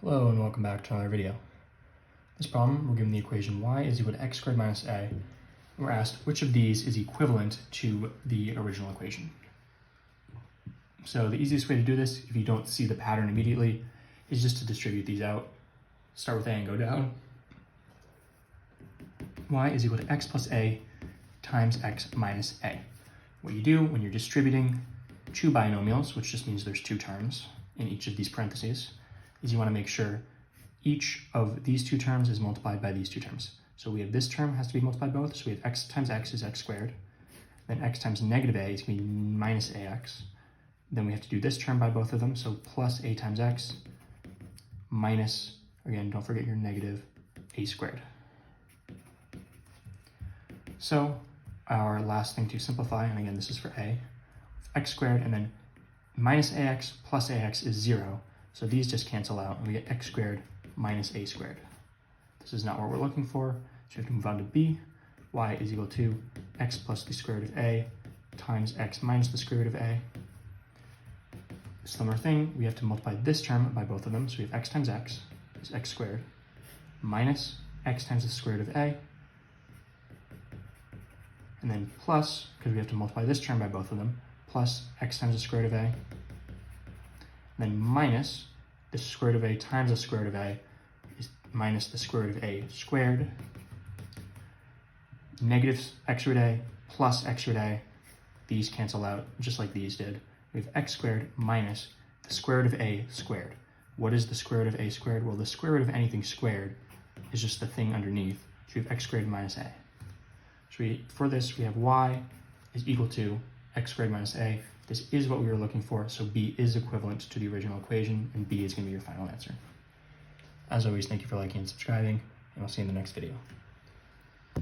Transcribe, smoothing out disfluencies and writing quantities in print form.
Hello and welcome back to another video. This problem, we're given the equation y is equal to x squared minus a. And we're asked which of these is equivalent to the original equation. So the easiest way to do this, if you don't see the pattern immediately, is just to distribute these out. Start with a and go down. Y is equal to x plus a times x minus a. What you do when you're distributing two binomials, which just means there's two terms in each of these parentheses, is you want to make sure each of these two terms is multiplied by these two terms. So we have this term has to be multiplied by both, so we have x times x is x squared, then x times negative a is going to be minus ax, then we have to do this term by both of them, so plus a times x minus, again, don't forget your negative a squared. So our last thing to simplify, and again this is for a, x squared, and then minus ax plus ax is 0. So these just cancel out, and we get x squared minus a squared. This is not what we're looking for, so we have to move on to b. Y is equal to x plus the square root of a times x minus the square root of a. Similar thing, we have to multiply this term by both of them, so we have x times x is x squared minus x times the square root of a, and then plus, because we have to multiply this term by both of them, plus x times the square root of a, then minus the square root of a times the square root of a is minus the square root of a squared, negative x root a plus x root a, these cancel out just like these did. We have x squared minus the square root of a squared. What is the square root of a squared? Well, the square root of anything squared is just the thing underneath. So we have x squared minus a. So for this, we have y is equal to x squared minus a. This is what we were looking for, so b is equivalent to the original equation, and b is going to be your final answer. As always, thank you for liking and subscribing, and I'll see you in the next video.